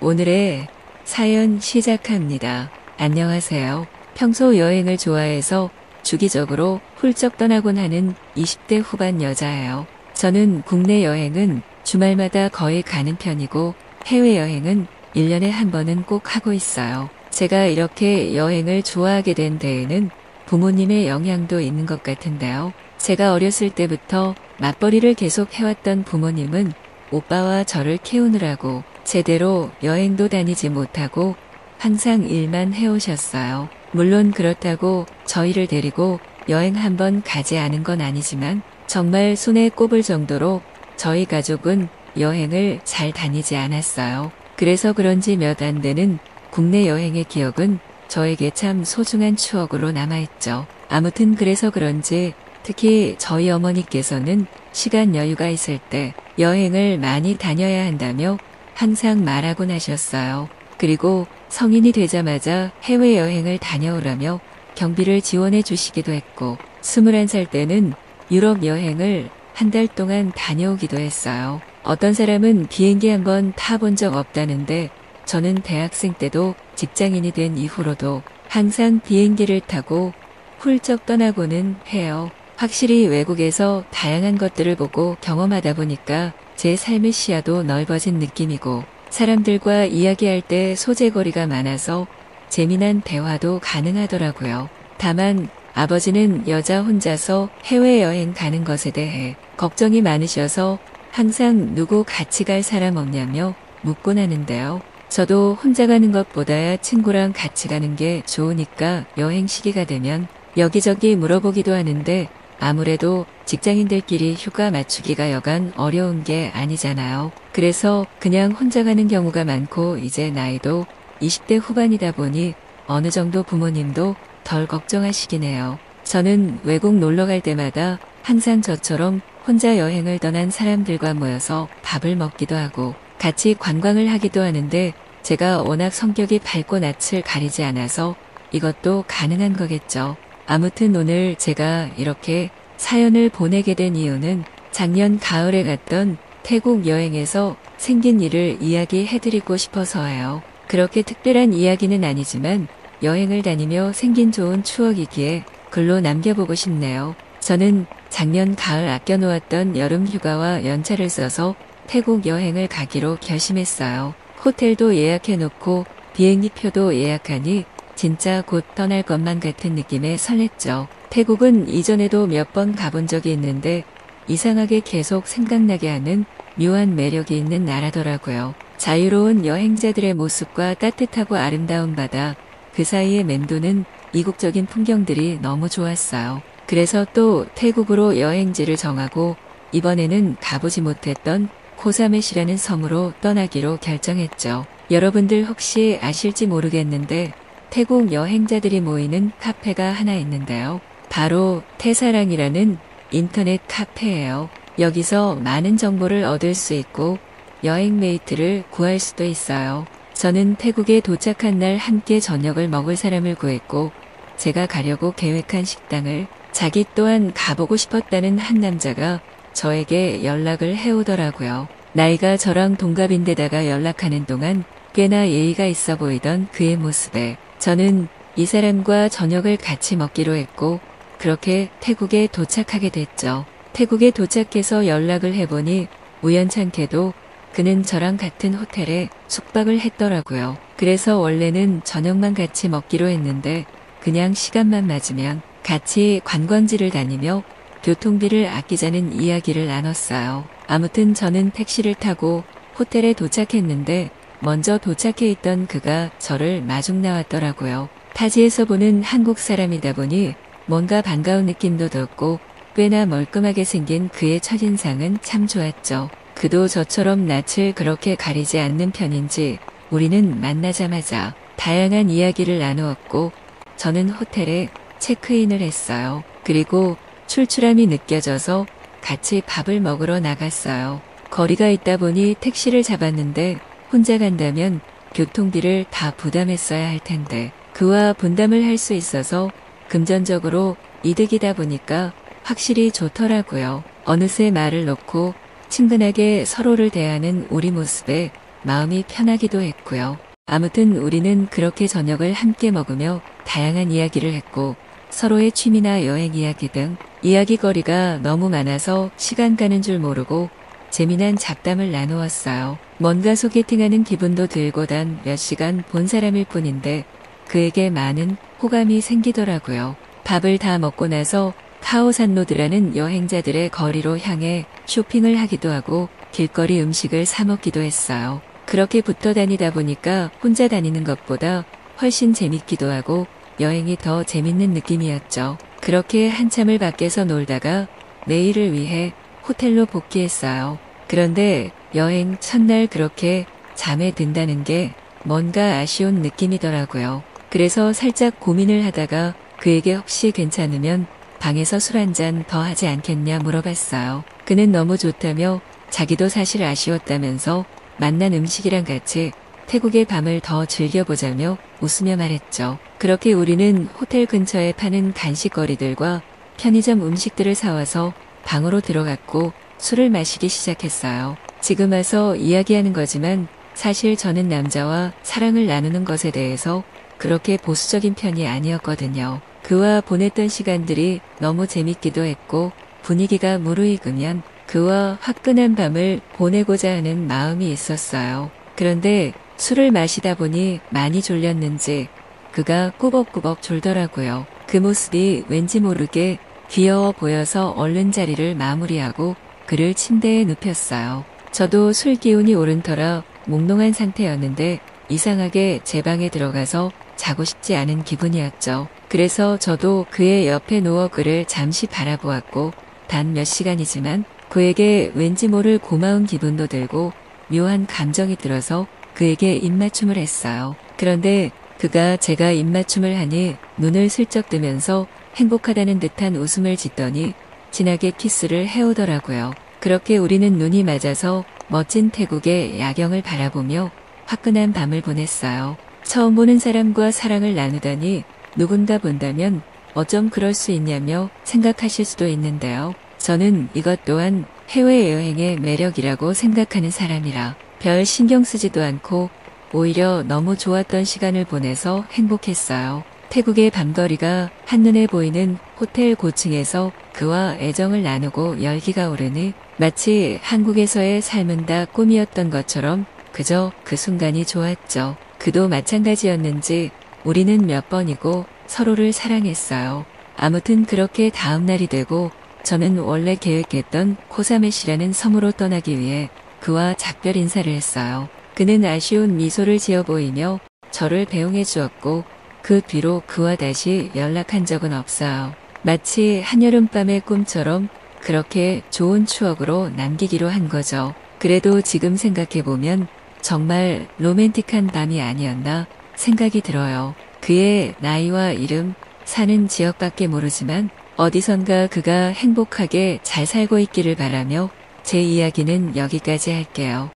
오늘의 사연 시작합니다. 안녕하세요. 평소 여행을 좋아해서 주기적으로 훌쩍 떠나곤 하는 20대 후반 여자예요. 저는 국내 여행은 주말마다 거의 가는 편이고 해외여행은 1년에 한 번은 꼭 하고 있어요. 제가 이렇게 여행을 좋아하게 된 데에는 부모님의 영향도 있는 것 같은데요. 제가 어렸을 때부터 맞벌이를 계속 해왔던 부모님은 오빠와 저를 키우느라고 제대로 여행도 다니지 못하고 항상 일만 해오셨어요. 물론 그렇다고 저희를 데리고 여행 한번 가지 않은 건 아니지만 정말 손에 꼽을 정도로 저희 가족은 여행을 잘 다니지 않았어요. 그래서 그런지 몇 안 되는 국내 여행의 기억은 저에게 참 소중한 추억으로 남아있죠. 아무튼 그래서 그런지 특히 저희 어머니께서는 시간 여유가 있을 때 여행을 많이 다녀야 한다며 항상 말하곤 하셨어요. 그리고 성인이 되자마자 해외여행을 다녀오라며 경비를 지원해 주시기도 했고 21살 때는 유럽 여행을 한 달 동안 다녀오기도 했어요. 어떤 사람은 비행기 한번 타본 적 없다는데 저는 대학생 때도 직장인이 된 이후로도 항상 비행기를 타고 훌쩍 떠나고는 해요. 확실히 외국에서 다양한 것들을 보고 경험하다 보니까 제 삶의 시야도 넓어진 느낌이고 사람들과 이야기할 때 소재거리가 많아서 재미난 대화도 가능하더라고요. 다만 아버지는 여자 혼자서 해외여행 가는 것에 대해 걱정이 많으셔서 항상 누구 같이 갈 사람 없냐며 묻곤 하는데요. 저도 혼자 가는 것보다야 친구랑 같이 가는 게 좋으니까 여행 시기가 되면 여기저기 물어보기도 하는데 아무래도 직장인들끼리 휴가 맞추기가 여간 어려운 게 아니잖아요. 그래서 그냥 혼자 가는 경우가 많고 이제 나이도 20대 후반이다 보니 어느 정도 부모님도 덜 걱정하시긴 해요. 저는 외국 놀러 갈 때마다 항상 저처럼 혼자 여행을 떠난 사람들과 모여서 밥을 먹기도 하고 같이 관광을 하기도 하는데 제가 워낙 성격이 밝고 낯을 가리지 않아서 이것도 가능한 거겠죠. 아무튼 오늘 제가 이렇게 사연을 보내게 된 이유는 작년 가을에 갔던 태국 여행에서 생긴 일을 이야기해드리고 싶어서예요. 그렇게 특별한 이야기는 아니지만 여행을 다니며 생긴 좋은 추억이기에 글로 남겨보고 싶네요. 저는 작년 가을 아껴놓았던 여름 휴가와 연차를 써서 태국 여행을 가기로 결심했어요. 호텔도 예약해놓고 비행기표도 예약하니 진짜 곧 떠날 것만 같은 느낌에 설렜죠. 태국은 이전에도 몇 번 가본 적이 있는데 이상하게 계속 생각나게 하는 묘한 매력이 있는 나라더라고요. 자유로운 여행자들의 모습과 따뜻하고 아름다운 바다, 그 사이에 맴도는 이국적인 풍경들이 너무 좋았어요. 그래서 또 태국으로 여행지를 정하고 이번에는 가보지 못했던 코사메시라는 섬으로 떠나기로 결정했죠. 여러분들 혹시 아실지 모르겠는데 태국 여행자들이 모이는 카페가 하나 있는데요. 바로 태사랑이라는 인터넷 카페예요. 여기서 많은 정보를 얻을 수 있고 여행 메이트를 구할 수도 있어요. 저는 태국에 도착한 날 함께 저녁을 먹을 사람을 구했고 제가 가려고 계획한 식당을 자기 또한 가보고 싶었다는 한 남자가 저에게 연락을 해오더라고요. 나이가 저랑 동갑인데다가 연락하는 동안 꽤나 예의가 있어 보이던 그의 모습에 저는 이 사람과 저녁을 같이 먹기로 했고 그렇게 태국에 도착하게 됐죠. 태국에 도착해서 연락을 해보니 우연찮게도 그는 저랑 같은 호텔에 숙박을 했더라고요. 그래서 원래는 저녁만 같이 먹기로 했는데 그냥 시간만 맞으면 같이 관광지를 다니며 교통비를 아끼자는 이야기를 나눴어요. 아무튼 저는 택시를 타고 호텔에 도착했는데 먼저 도착해 있던 그가 저를 마중 나왔더라고요. 타지에서 보는 한국 사람이다 보니 뭔가 반가운 느낌도 들었고 꽤나 멀끔하게 생긴 그의 첫인상은 참 좋았죠. 그도 저처럼 낯을 그렇게 가리지 않는 편인지 우리는 만나자마자 다양한 이야기를 나누었고 저는 호텔에 체크인을 했어요. 그리고 출출함이 느껴져서 같이 밥을 먹으러 나갔어요. 거리가 있다 보니 택시를 잡았는데 혼자 간다면 교통비를 다 부담했어야 할 텐데 그와 분담을 할 수 있어서 금전적으로 이득이다 보니까 확실히 좋더라고요. 어느새 말을 놓고 친근하게 서로를 대하는 우리 모습에 마음이 편하기도 했고요. 아무튼 우리는 그렇게 저녁을 함께 먹으며 다양한 이야기를 했고 서로의 취미나 여행 이야기 등 이야기거리가 너무 많아서 시간 가는 줄 모르고 재미난 잡담을 나누었어요. 뭔가 소개팅하는 기분도 들고 단 몇 시간 본 사람일 뿐인데 그에게 많은 호감이 생기더라고요. 밥을 다 먹고 나서 카오산로드라는 여행자들의 거리로 향해 쇼핑을 하기도 하고 길거리 음식을 사 먹기도 했어요. 그렇게 붙어 다니다 보니까 혼자 다니는 것보다 훨씬 재밌기도 하고 여행이 더 재밌는 느낌이었죠. 그렇게 한참을 밖에서 놀다가 내일을 위해 호텔로 복귀했어요. 그런데 여행 첫날 그렇게 잠에 든다는 게 뭔가 아쉬운 느낌이더라고요. 그래서 살짝 고민을 하다가 그에게 혹시 괜찮으면 방에서 술 한잔 더 하지 않겠냐 물어봤어요. 그는 너무 좋다며 자기도 사실 아쉬웠다면서 만난 음식이랑 같이 태국의 밤을 더 즐겨보자며 웃으며 말했죠. 그렇게 우리는 호텔 근처에 파는 간식거리들과 편의점 음식들을 사와서 방으로 들어갔고 술을 마시기 시작했어요. 지금 와서 이야기하는 거지만 사실 저는 남자와 사랑을 나누는 것에 대해서 그렇게 보수적인 편이 아니었거든요. 그와 보냈던 시간들이 너무 재밌기도 했고 분위기가 무르익으면 그와 화끈한 밤을 보내고자 하는 마음이 있었어요. 그런데 술을 마시다 보니 많이 졸렸는지 그가 꾸벅꾸벅 졸더라고요. 그 모습이 왠지 모르게 귀여워 보여서 얼른 자리를 마무리하고 그를 침대에 눕혔어요. 저도 술 기운이 오른 터라 몽롱한 상태였는데 이상하게 제 방에 들어가서 자고 싶지 않은 기분이었죠. 그래서 저도 그의 옆에 누워 그를 잠시 바라보았고 단 몇 시간이지만 그에게 왠지 모를 고마운 기분도 들고 묘한 감정이 들어서 그에게 입맞춤을 했어요. 그런데 그가 제가 입맞춤을 하니 눈을 슬쩍 뜨면서 행복하다는 듯한 웃음을 짓더니 진하게 키스를 해오더라고요. 그렇게 우리는 눈이 맞아서 멋진 태국의 야경을 바라보며 화끈한 밤을 보냈어요. 처음 보는 사람과 사랑을 나누다니 누군가 본다면 어쩜 그럴 수 있냐며 생각하실 수도 있는데요. 저는 이것 또한 해외여행의 매력이라고 생각하는 사람이라 별 신경 쓰지도 않고 오히려 너무 좋았던 시간을 보내서 행복했어요. 태국의 밤거리가 한눈에 보이는 호텔 고층에서 그와 애정을 나누고 열기가 오르니 마치 한국에서의 삶은 다 꿈이었던 것처럼 그저 그 순간이 좋았죠. 그도 마찬가지였는지 우리는 몇 번이고 서로를 사랑했어요. 아무튼 그렇게 다음 날이 되고 저는 원래 계획했던 코사메시라는 섬으로 떠나기 위해 그와 작별 인사를 했어요. 그는 아쉬운 미소를 지어 보이며 저를 배웅해 주었고 그 뒤로 그와 다시 연락한 적은 없어요. 마치 한여름밤의 꿈처럼 그렇게 좋은 추억으로 남기기로 한 거죠. 그래도 지금 생각해보면 정말 로맨틱한 밤이 아니었나 생각이 들어요. 그의 나이와 이름, 사는 지역밖에 모르지만 어디선가 그가 행복하게 잘 살고 있기를 바라며 제 이야기는 여기까지 할게요.